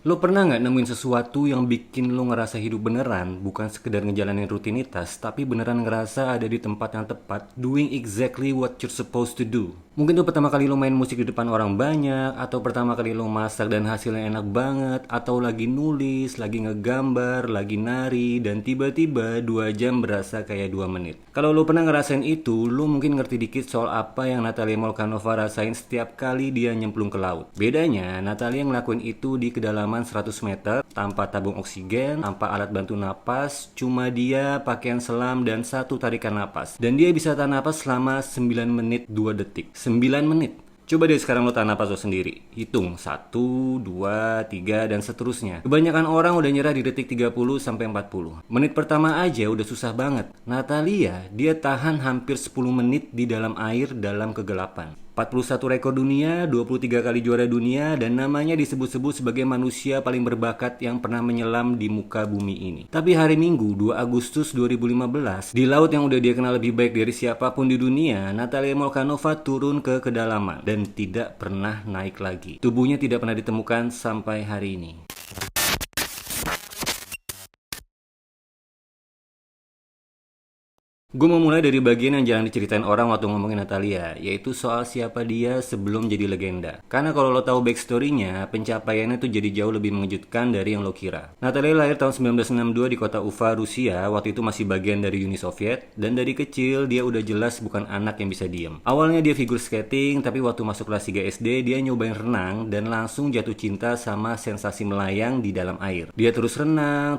Lo pernah nggak nemuin sesuatu yang bikin lo ngerasa hidup beneran, bukan sekedar ngejalanin rutinitas, tapi beneran ngerasa ada di tempat yang tepat, doing exactly what you're supposed to do? Mungkin tuh pertama kali lo main musik di depan orang banyak, atau pertama kali lo masak dan hasilnya enak banget, atau lagi nulis, lagi ngegambar, lagi nari, dan tiba-tiba 2 jam berasa kayak 2 menit. Kalau lo pernah ngerasain itu, lo mungkin ngerti dikit soal apa yang Natalia Molkanova rasain setiap kali dia nyemplung ke laut. Bedanya, Natalia ngelakuin itu di kedalaman 100 meter, tanpa tabung oksigen, tanpa alat bantu napas, cuma dia pakaian selam dan satu tarikan napas. Dan dia bisa tahan napas selama 9 menit 2 detik. 9 menit. Coba deh sekarang lo tahan napas lo sendiri. Hitung 1, 2, 3, dan seterusnya. Kebanyakan orang udah nyerah di detik 30 sampai 40. Menit pertama aja udah susah banget. Natalia, dia tahan hampir 10 menit di dalam air dalam kegelapan. 41 rekor dunia, 23 kali juara dunia, dan namanya disebut-sebut sebagai manusia paling berbakat yang pernah menyelam di muka bumi ini. Tapi hari Minggu, 2 Agustus 2015, di laut yang udah dia kenal lebih baik dari siapapun di dunia, Natalia Molkanova turun ke kedalaman dan tidak pernah naik lagi. Tubuhnya tidak pernah ditemukan sampai hari ini. Gue mau mulai dari bagian yang jarang diceritain orang waktu ngomongin Natalia, yaitu soal siapa dia sebelum jadi legenda. Karena kalau lo tahu backstory-nya, pencapaiannya tuh jadi jauh lebih mengejutkan dari yang lo kira. Natalia lahir tahun 1962 di kota Ufa, Rusia, waktu itu masih bagian dari Uni Soviet, dan dari kecil dia udah jelas bukan anak yang bisa diem. Awalnya dia figur skating, tapi waktu masuk kelas 3 SD, dia nyobain renang dan langsung jatuh cinta sama sensasi melayang di dalam air. Dia terus renang,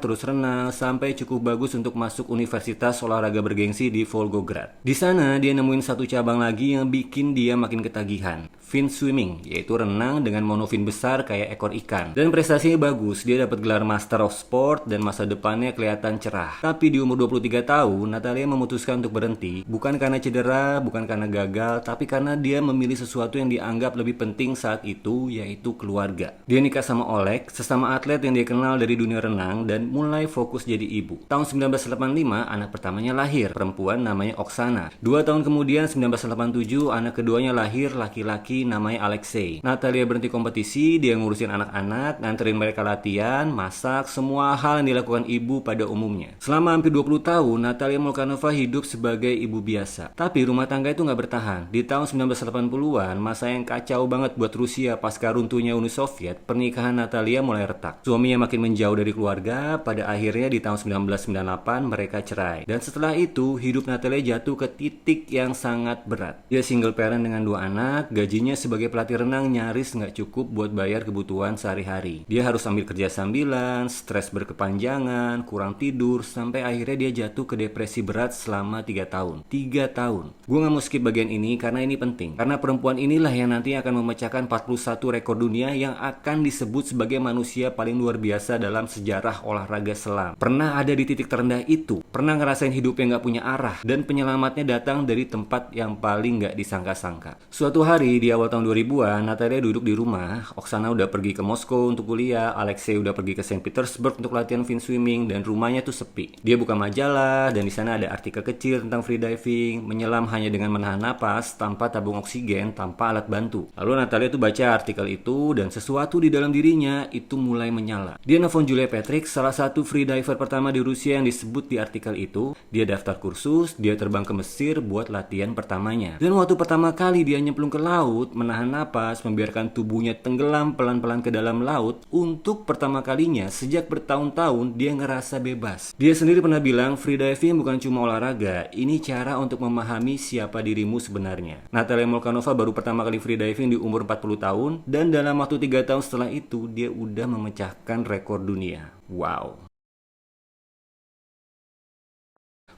sampai cukup bagus untuk masuk universitas olahraga bergengsi di Volgograd. Di sana dia nemuin satu cabang lagi yang bikin dia makin ketagihan, fin swimming, yaitu renang dengan monofin besar kayak ekor ikan. Dan prestasinya bagus, dia dapat gelar Master of Sport dan masa depannya kelihatan cerah. Tapi di umur 23 tahun, Natalia memutuskan untuk berhenti, bukan karena cedera, bukan karena gagal, tapi karena dia memilih sesuatu yang dianggap lebih penting saat itu, yaitu keluarga. Dia nikah sama Oleg, sesama atlet yang dia kenal dari dunia renang, dan mulai fokus jadi ibu. Tahun 1985, anak pertamanya lahir, perempuan namanya Oksana. 2 tahun kemudian 1987 anak keduanya lahir, laki-laki namanya Alexei. Natalia berhenti kompetisi, dia ngurusin anak-anak, nganterin mereka latihan, masak, semua hal yang dilakukan ibu pada umumnya. Selama hampir 20 tahun, Natalia Molkanova hidup sebagai ibu biasa. Tapi rumah tangga itu nggak bertahan. Di tahun 1980-an, masa yang kacau banget buat Rusia pasca runtuhnya Uni Soviet, pernikahan Natalia mulai retak. Suaminya makin menjauh dari keluarga, pada akhirnya di tahun 1998 mereka cerai. Dan setelah itu, hidup Natalia jatuh ke titik yang sangat berat. Dia single parent dengan 2 anak, gajinya sebagai pelatih renang nyaris nggak cukup buat bayar kebutuhan sehari-hari. Dia harus ambil kerja sambilan, stres berkepanjangan, kurang tidur, sampai akhirnya dia jatuh ke depresi berat selama 3 tahun. 3 tahun. Gue nggak mau skip bagian ini karena ini penting. Karena perempuan inilah yang nanti akan memecahkan 41 rekor dunia yang akan disebut sebagai manusia paling luar biasa dalam sejarah olahraga selam. Pernah ada di titik terendah itu, pernah ngerasain hidup yang nggak punya arah, dan penyelamatnya datang dari tempat yang paling nggak disangka-sangka. Suatu hari di awal tahun 2000-an, Natalia duduk di rumah. Oksana udah pergi ke Moskow untuk kuliah, Alexei udah pergi ke Saint Petersburg untuk latihan fin swimming, dan rumahnya tuh sepi. Dia buka majalah, dan di sana ada artikel kecil tentang freediving, menyelam hanya dengan menahan napas, tanpa tabung oksigen, tanpa alat bantu. Lalu Natalia tuh baca artikel itu, dan sesuatu di dalam dirinya itu mulai menyala. Dia nelfon Julia Patrick, salah satu freediver pertama di Rusia yang disebut di artikel itu. Dia daftar kursus, dia terbang ke Mesir buat latihan pertamanya. Dan waktu pertama kali dia nyemplung ke laut, menahan napas, membiarkan tubuhnya tenggelam pelan-pelan ke dalam laut, untuk pertama kalinya sejak bertahun-tahun dia ngerasa bebas. Dia sendiri pernah bilang, freediving bukan cuma olahraga, ini cara untuk memahami siapa dirimu sebenarnya. Natalia Molkanova baru pertama kali freediving di umur 40 tahun, dan dalam waktu 3 tahun setelah itu, dia udah memecahkan rekor dunia. Wow.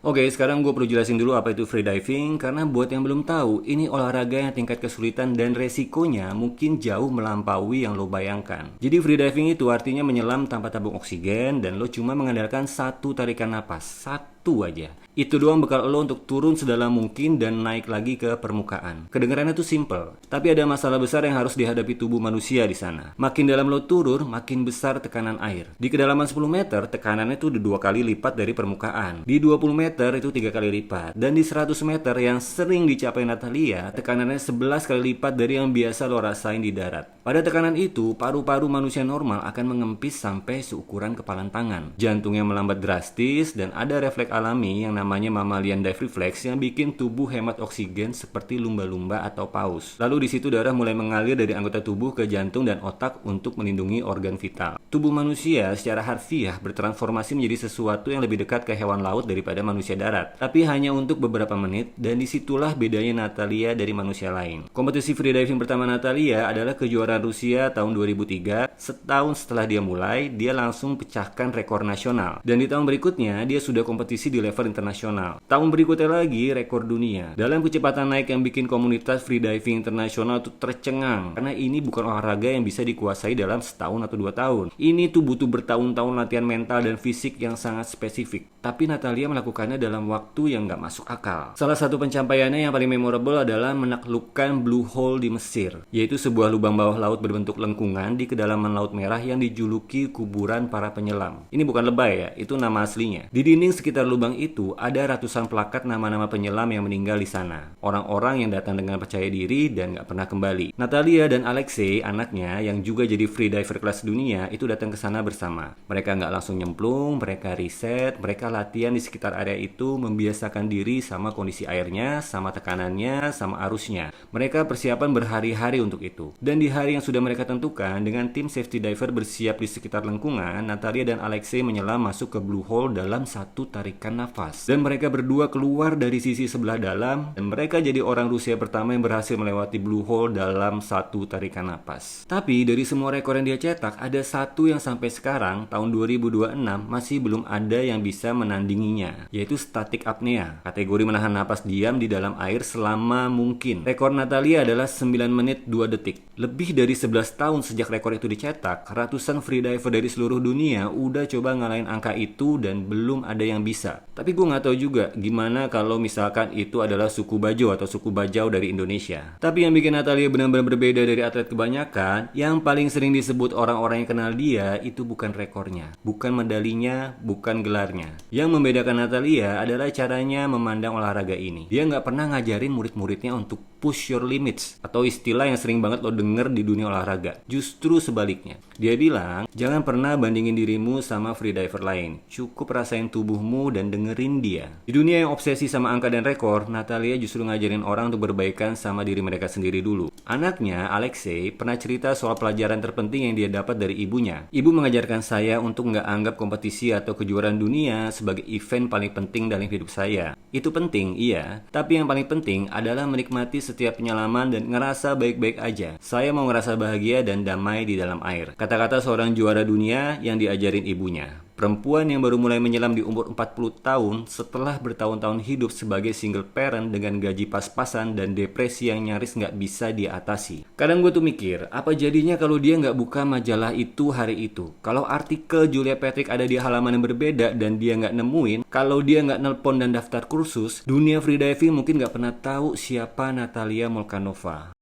Oke, sekarang gue perlu jelasin dulu apa itu freediving, karena buat yang belum tahu, ini olahraga yang tingkat kesulitan dan resikonya mungkin jauh melampaui yang lo bayangkan. Jadi freediving itu artinya menyelam tanpa tabung oksigen dan lo cuma mengandalkan satu tarikan napas, satu aja. Itu doang bekal lo untuk turun sedalam mungkin dan naik lagi ke permukaan. Kedengarannya tuh simple, tapi ada masalah besar yang harus dihadapi tubuh manusia di sana. Makin dalam lo turun, makin besar tekanan air. Di kedalaman 10 meter, tekanannya tuh udah 2 kali lipat dari permukaan. Di 20 meter itu 3 kali lipat. Dan di 100 meter yang sering dicapai Natalia, tekanannya 11 kali lipat dari yang biasa lo rasain di darat. Pada tekanan itu, paru-paru manusia normal akan mengempis sampai seukuran kepalan tangan. Jantungnya melambat drastis dan ada refleks alami yang namanya mammalian dive reflex yang bikin tubuh hemat oksigen seperti lumba-lumba atau paus. Lalu di situ darah mulai mengalir dari anggota tubuh ke jantung dan otak untuk melindungi organ vital. Tubuh manusia secara harfiah bertransformasi menjadi sesuatu yang lebih dekat ke hewan laut daripada manusia darat. Tapi hanya untuk beberapa menit dan disitulah bedanya Natalia dari manusia lain. Kompetisi freediving pertama Natalia adalah kejuaraan Rusia tahun 2003. Setahun setelah dia mulai, dia langsung pecahkan rekor nasional. Dan di tahun berikutnya, dia sudah kompetisi di level internasional. Tahun berikutnya lagi rekor dunia. Dalam kecepatan naik yang bikin komunitas freediving internasional tuh tercengang. Karena ini bukan olahraga yang bisa dikuasai dalam setahun atau 2 tahun. Ini tuh butuh bertahun-tahun latihan mental dan fisik yang sangat spesifik. Tapi Natalia melakukannya dalam waktu yang gak masuk akal. Salah satu pencapaiannya yang paling memorable adalah menaklukkan Blue Hole di Mesir. Yaitu sebuah lubang bawah laut berbentuk lengkungan di kedalaman Laut Merah yang dijuluki kuburan para penyelam. Ini bukan lebay ya, itu nama aslinya. Di dinding sekitar lubang itu ada ratusan plakat nama-nama penyelam yang meninggal di sana. Orang-orang yang datang dengan percaya diri dan gak pernah kembali. Natalia dan Alexei, anaknya yang juga jadi freediver kelas dunia, itu datang ke sana bersama. Mereka gak langsung nyemplung, mereka riset, mereka latihan di sekitar area itu, membiasakan diri sama kondisi airnya, sama tekanannya, sama arusnya. Mereka persiapan berhari-hari untuk itu. Dan di hari yang sudah mereka tentukan, dengan tim safety diver bersiap di sekitar lengkungan, Natalia dan Alexei menyelam masuk ke Blue Hole dalam satu tarikan nafas. Dan mereka berdua keluar dari sisi sebelah dalam, dan mereka jadi orang Rusia pertama yang berhasil melewati Blue Hole dalam satu tarikan napas. Tapi dari semua rekor yang dia cetak, ada satu yang sampai sekarang, tahun 2026, masih belum ada yang bisa menandinginya, yaitu static apnea, kategori menahan napas diam di dalam air selama mungkin. Rekor Natalia adalah 9 menit 2 detik. Lebih dari 11 tahun sejak rekor itu dicetak, ratusan freediver dari seluruh dunia udah coba ngalahin angka itu dan belum ada yang bisa. Tapi gue nggak tahu juga gimana kalau misalkan itu adalah suku Bajo atau suku Bajau dari Indonesia. Tapi yang bikin Natalia benar-benar berbeda dari atlet kebanyakan, yang paling sering disebut orang-orang yang kenal dia itu bukan rekornya, bukan medalinya, bukan gelarnya. Yang membedakan Natalia adalah caranya memandang olahraga ini. Dia nggak pernah ngajarin murid-muridnya untuk push your limits, atau istilah yang sering banget lo denger di dunia olahraga. Justru sebaliknya. Dia bilang, jangan pernah bandingin dirimu sama freediver lain. Cukup rasain tubuhmu dan dengerin dia. Di dunia yang obsesi sama angka dan rekor, Natalia justru ngajarin orang untuk berbaikan sama diri mereka sendiri dulu. Anaknya, Alexei, pernah cerita soal pelajaran terpenting yang dia dapat dari ibunya. Ibu mengajarkan saya untuk nggak anggap kompetisi atau kejuaraan dunia sebagai event paling penting dalam hidup saya. Itu penting, iya. Tapi yang paling penting adalah menikmati setiap penyelaman dan ngerasa baik-baik aja. Saya mau ngerasa bahagia dan damai di dalam air. Kata-kata seorang juara dunia yang diajarin ibunya. Perempuan yang baru mulai menyelam di umur 40 tahun setelah bertahun-tahun hidup sebagai single parent dengan gaji pas-pasan dan depresi yang nyaris nggak bisa diatasi. Kadang gue tuh mikir, apa jadinya kalau dia nggak buka majalah itu hari itu? Kalau artikel Julia Patrick ada di halaman yang berbeda dan dia nggak nemuin, kalau dia nggak nelpon dan daftar kursus, dunia freediving mungkin nggak pernah tahu siapa Natalia Molchanova.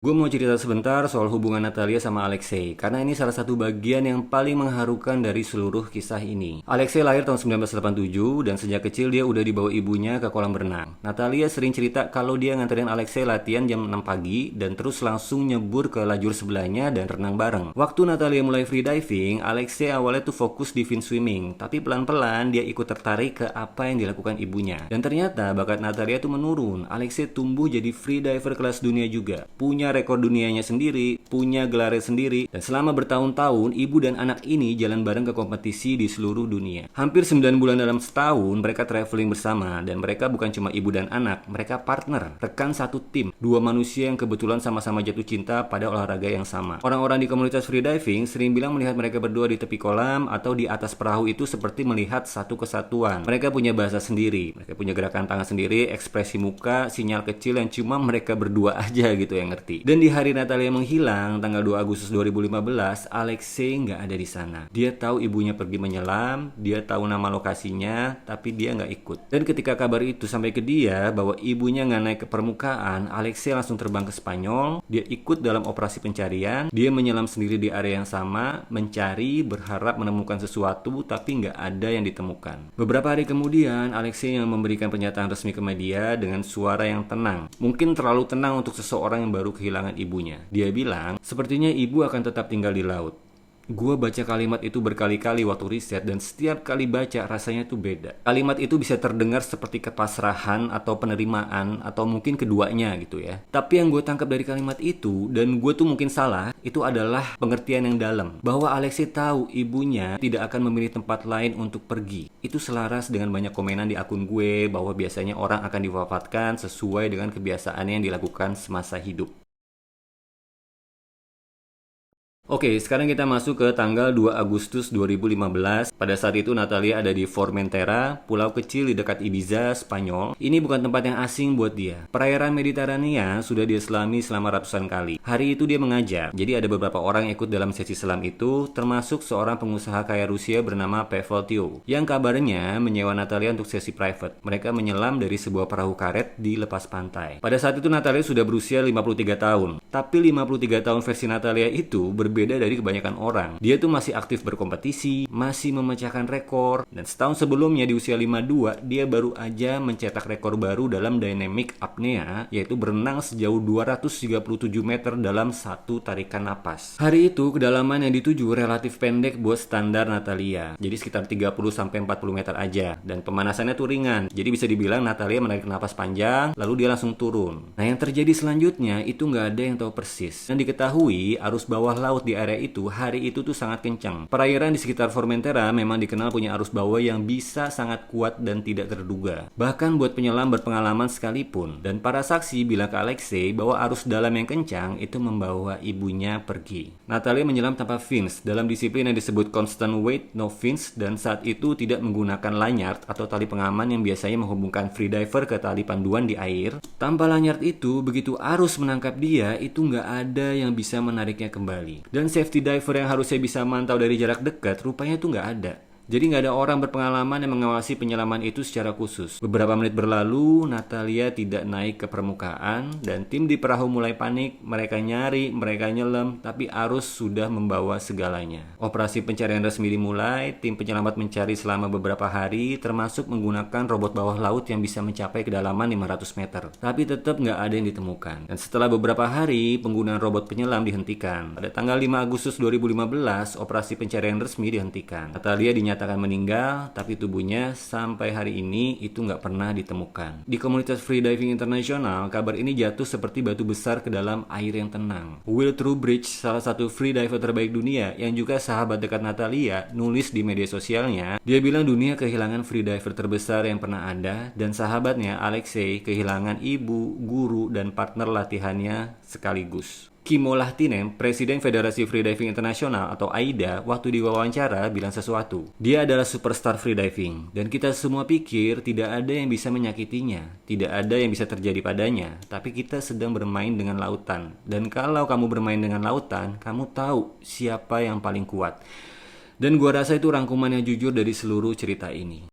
Gue mau cerita sebentar soal hubungan Natalia sama Alexei, karena ini salah satu bagian yang paling mengharukan dari seluruh kisah ini. Alexei lahir tahun 1987 dan sejak kecil dia udah dibawa ibunya ke kolam berenang. Natalia sering cerita kalau dia nganterin Alexei latihan jam 6 pagi dan terus langsung nyebur ke lajur sebelahnya dan renang bareng. Waktu Natalia mulai freediving, Alexei awalnya tuh fokus di fin swimming, tapi pelan-pelan dia ikut tertarik ke apa yang dilakukan ibunya. Dan ternyata bakat Natalia tuh menurun. Alexei tumbuh jadi freediver kelas dunia juga. Punya rekor dunianya sendiri, punya gelarnya sendiri, dan selama bertahun-tahun ibu dan anak ini jalan bareng ke kompetisi di seluruh dunia. Hampir 9 bulan dalam setahun mereka traveling bersama, dan mereka bukan cuma ibu dan anak, mereka partner, rekan satu tim, dua manusia yang kebetulan sama-sama jatuh cinta pada olahraga yang sama. Orang-orang di komunitas freediving sering bilang melihat mereka berdua di tepi kolam atau di atas perahu itu seperti melihat satu kesatuan. Mereka punya bahasa sendiri, mereka punya gerakan tangan sendiri, ekspresi muka, sinyal kecil yang cuma mereka berdua aja gitu yang ngerti. sendiri. Dan di hari Natalia menghilang, tanggal 2 Agustus 2015, Alexei nggak ada di sana. Dia tahu ibunya pergi menyelam, dia tahu nama lokasinya, tapi dia nggak ikut. Dan ketika kabar itu sampai ke dia bahwa ibunya nggak naik ke permukaan, Alexei langsung terbang ke Spanyol. Dia ikut dalam operasi pencarian. Dia menyelam sendiri di area yang sama, mencari, berharap menemukan sesuatu, tapi nggak ada yang ditemukan. Beberapa hari kemudian, Alexei yang memberikan pernyataan resmi ke media dengan suara yang tenang. Mungkin terlalu tenang untuk seseorang yang baru kehilangan ibunya. Dia bilang, sepertinya ibu akan tetap tinggal di laut. Gua baca kalimat itu berkali-kali waktu riset dan setiap kali baca rasanya tuh beda. Kalimat itu bisa terdengar seperti kepasrahan atau penerimaan atau mungkin keduanya gitu ya. Tapi yang gue tangkap dari kalimat itu, dan gue tuh mungkin salah, itu adalah pengertian yang dalam. Bahwa Alexei tahu ibunya tidak akan memilih tempat lain untuk pergi. Itu selaras dengan banyak komenan di akun gue bahwa biasanya orang akan diwafatkan sesuai dengan kebiasaannya yang dilakukan semasa hidup. Oke, sekarang kita masuk ke tanggal 2 Agustus 2015. Pada saat itu Natalia ada di Formentera, pulau kecil di dekat Ibiza, Spanyol. Ini bukan tempat yang asing buat dia. Perairan Mediterania sudah dia selami selama ratusan kali. Hari itu dia mengajar, jadi ada beberapa orang yang ikut dalam sesi selam itu, termasuk seorang pengusaha kaya Rusia bernama Pavel Tio, yang kabarnya menyewa Natalia untuk sesi private. Mereka menyelam dari sebuah perahu karet di lepas pantai. Pada saat itu Natalia sudah berusia 53 tahun. Tapi 53 tahun versi Natalia itu berbeda dari kebanyakan orang. Dia tuh masih aktif berkompetisi, masih memecahkan rekor, dan setahun sebelumnya di usia 52, dia baru aja mencetak rekor baru dalam dynamic apnea, yaitu berenang sejauh 237 meter dalam satu tarikan napas. Hari itu, kedalaman yang dituju relatif pendek buat standar Natalia, jadi sekitar 30-40 meter aja, dan pemanasannya tuh ringan, jadi bisa dibilang Natalia menarik napas panjang, lalu dia langsung turun. Nah, yang terjadi selanjutnya, itu nggak ada yang tahu persis. Dan diketahui, arus bawah laut di area itu hari itu tuh sangat kencang. Perairan di sekitar Formentera memang dikenal punya arus bawah yang bisa sangat kuat dan tidak terduga. Bahkan buat penyelam berpengalaman sekalipun. Dan para saksi bilang ke Alexei bahwa arus dalam yang kencang itu membawa ibunya pergi. Natalia menyelam tanpa fins dalam disiplin yang disebut constant weight no fins, dan saat itu tidak menggunakan lanyard atau tali pengaman yang biasanya menghubungkan freediver ke tali panduan di air. Tanpa lanyard itu, begitu arus menangkap dia, itu nggak ada yang bisa menariknya kembali. Dan safety diver yang harusnya bisa mantau dari jarak dekat, rupanya itu nggak ada. Jadi nggak ada orang berpengalaman yang mengawasi penyelaman itu secara khusus. Beberapa menit berlalu, Natalia tidak naik ke permukaan, dan tim di perahu mulai panik. Mereka nyari, mereka nyelam, tapi arus sudah membawa segalanya. Operasi pencarian resmi dimulai, tim penyelamat mencari selama beberapa hari, termasuk menggunakan robot bawah laut yang bisa mencapai kedalaman 500 meter. Tapi tetap nggak ada yang ditemukan. Dan setelah beberapa hari, penggunaan robot penyelam dihentikan. Pada tanggal 5 Agustus 2015, operasi pencarian resmi dihentikan. Natalia dinyatakan meninggal, tapi tubuhnya sampai hari ini itu nggak pernah ditemukan. Di komunitas freediving internasional, kabar ini jatuh seperti batu besar ke dalam air yang tenang. Will Trowbridge, salah satu freediver terbaik dunia yang juga sahabat dekat Natalia, nulis di media sosialnya, dia bilang dunia kehilangan freediver terbesar yang pernah ada, dan sahabatnya Alexei kehilangan ibu, guru, dan partner latihannya sekaligus. Kimmo Lahtinen, Presiden Federasi Freediving Internasional atau AIDA, waktu diwawancara bilang sesuatu. Dia adalah superstar freediving, dan kita semua pikir tidak ada yang bisa menyakitinya, tidak ada yang bisa terjadi padanya, tapi kita sedang bermain dengan lautan. Dan kalau kamu bermain dengan lautan, kamu tahu siapa yang paling kuat. Dan gua rasa itu rangkuman yang jujur dari seluruh cerita ini.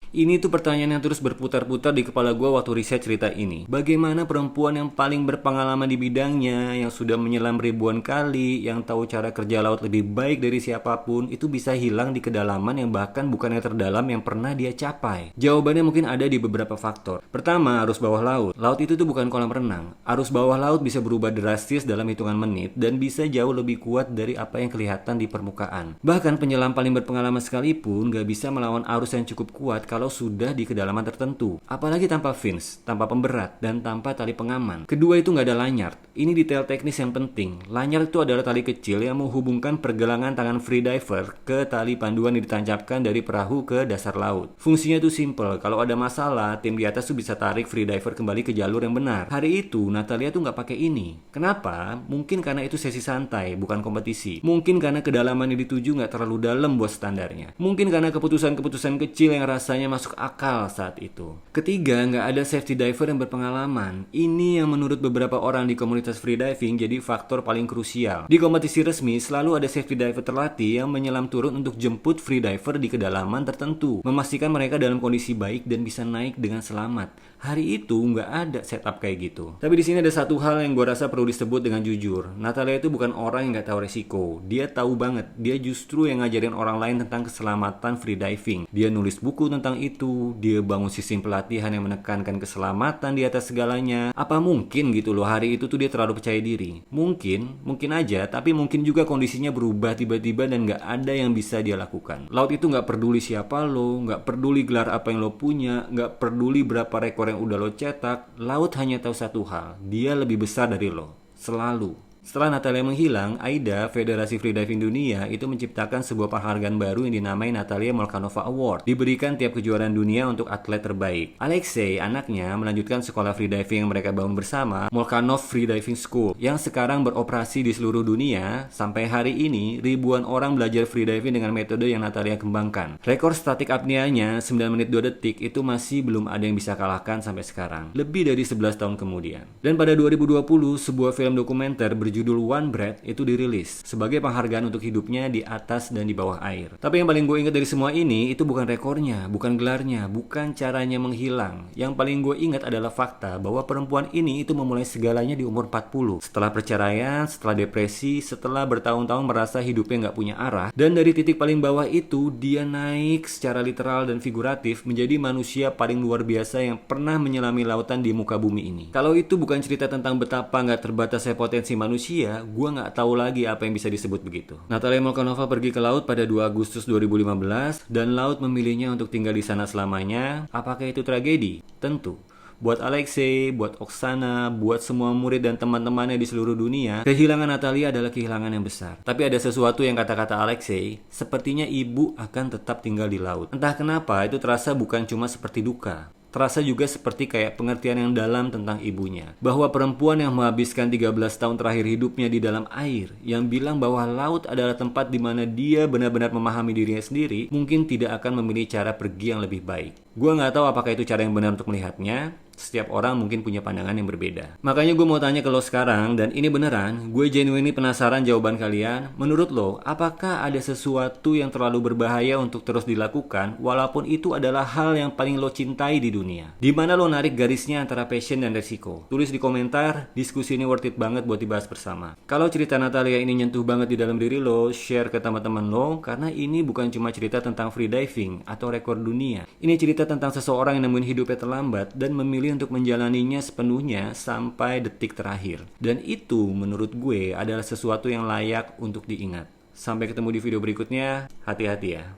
Ini tuh pertanyaan yang terus berputar-putar di kepala gue waktu riset cerita ini. Bagaimana perempuan yang paling berpengalaman di bidangnya, yang sudah menyelam ribuan kali, yang tahu cara kerja laut lebih baik dari siapapun, itu bisa hilang di kedalaman yang bahkan bukannya terdalam yang pernah dia capai? Jawabannya mungkin ada di beberapa faktor. Pertama, arus bawah laut. Laut itu tuh bukan kolam renang. Arus bawah laut bisa berubah drastis dalam hitungan menit dan bisa jauh lebih kuat dari apa yang kelihatan di permukaan. Bahkan penyelam paling berpengalaman sekalipun gak bisa melawan arus yang cukup kuat kalau sudah di kedalaman tertentu. Apalagi tanpa fins, tanpa pemberat, dan tanpa tali pengaman. Kedua, itu nggak ada lanyard. Ini detail teknis yang penting. Lanyard itu adalah tali kecil yang menghubungkan pergelangan tangan freediver ke tali panduan yang ditancapkan dari perahu ke dasar laut. Fungsinya itu simple. Kalau ada masalah, tim di atas tuh bisa tarik freediver kembali ke jalur yang benar. Hari itu, Natalia tuh nggak pakai ini. Kenapa? Mungkin karena itu sesi santai, bukan kompetisi. Mungkin karena kedalaman yang dituju nggak terlalu dalam buat standarnya. Mungkin karena keputusan-keputusan kecil yang rasanya rasanya masuk akal saat itu. Ketiga, nggak ada safety diver yang berpengalaman. Ini yang menurut beberapa orang di komunitas freediving jadi faktor paling krusial. Di kompetisi resmi selalu ada safety diver terlatih yang menyelam turun untuk jemput freediver di kedalaman tertentu, memastikan mereka dalam kondisi baik dan bisa naik dengan selamat. Hari itu nggak ada setup kayak gitu. Tapi di sini ada satu hal yang gue rasa perlu disebut dengan jujur. Natalia itu bukan orang yang nggak tahu resiko. Dia tahu banget. Dia justru yang ngajarin orang lain tentang keselamatan freediving. Dia nulis buku tentang itu. Dia bangun sistem pelatihan yang menekankan keselamatan di atas segalanya. Apa mungkin gitu loh hari itu tuh dia terlalu percaya diri? Mungkin aja. Tapi mungkin juga kondisinya berubah tiba-tiba dan nggak ada yang bisa dia lakukan. Laut itu nggak peduli siapa lo, nggak peduli gelar apa yang lo punya, nggak peduli berapa rekor yang udah lo cetak. Laut hanya tahu satu hal, dia lebih besar dari lo, selalu. Setelah Natalia menghilang, AIDA, Federasi Freediving Dunia, itu menciptakan sebuah penghargaan baru yang dinamai Natalia Molchanova Award. Diberikan tiap kejuaraan dunia untuk atlet terbaik. Alexei, anaknya, melanjutkan sekolah freediving yang mereka bangun bersama, Molchanov Freediving School, yang sekarang beroperasi di seluruh dunia. Sampai hari ini, ribuan orang belajar freediving dengan metode yang Natalia kembangkan. Rekor statik apneanya 9 menit 2 detik itu masih belum ada yang bisa kalahkan sampai sekarang. Lebih dari 11 tahun kemudian. Dan pada 2020, sebuah film dokumenter berjudul One Breath itu dirilis sebagai penghargaan untuk hidupnya di atas dan di bawah air. Tapi yang paling gue ingat dari semua ini itu bukan rekornya, bukan gelarnya, bukan caranya menghilang. Yang paling gue ingat adalah fakta bahwa perempuan ini itu memulai segalanya di umur 40. Setelah perceraian, setelah depresi, setelah bertahun-tahun merasa hidupnya nggak punya arah, dan dari titik paling bawah itu dia naik secara literal dan figuratif menjadi manusia paling luar biasa yang pernah menyelami lautan di muka bumi ini. Kalau itu bukan cerita tentang betapa nggak terbatasnya potensi manusia, gue nggak tahu lagi apa yang bisa disebut begitu. Natalia Molchanova pergi ke laut pada 2 Agustus 2015 dan laut memilihnya untuk tinggal di sana selamanya. Apakah itu tragedi? Tentu. Buat Alexei, buat Oksana, buat semua murid dan teman-temannya di seluruh dunia, kehilangan Natalia adalah kehilangan yang besar. Tapi ada sesuatu yang kata-kata Alexei, sepertinya ibu akan tetap tinggal di laut. Entah kenapa itu terasa bukan cuma seperti duka. Terasa juga seperti kayak pengertian yang dalam tentang ibunya. Bahwa perempuan yang menghabiskan 13 tahun terakhir hidupnya di dalam air, yang bilang bahwa laut adalah tempat di mana dia benar-benar memahami dirinya sendiri, mungkin tidak akan memilih cara pergi yang lebih baik. Gue nggak tahu apakah itu cara yang benar untuk melihatnya. Setiap orang mungkin punya pandangan yang berbeda. Makanya gue mau tanya ke lo sekarang, dan ini beneran, gue genuinely penasaran jawaban kalian. Menurut lo, apakah ada sesuatu yang terlalu berbahaya untuk terus dilakukan, walaupun itu adalah hal yang paling lo cintai di dunia? Di mana lo narik garisnya antara passion dan resiko? Tulis di komentar, diskusi ini worth it banget buat dibahas bersama. Kalau cerita Natalia ini nyentuh banget di dalam diri lo, share ke teman-teman lo, karena ini bukan cuma cerita tentang freediving atau rekor dunia. Ini cerita tentang seseorang yang nemuin hidupnya terlambat dan memilih untuk menjalaninya sepenuhnya sampai detik terakhir. Dan itu menurut gue adalah sesuatu yang layak untuk diingat. Sampai ketemu di video berikutnya, hati-hati ya.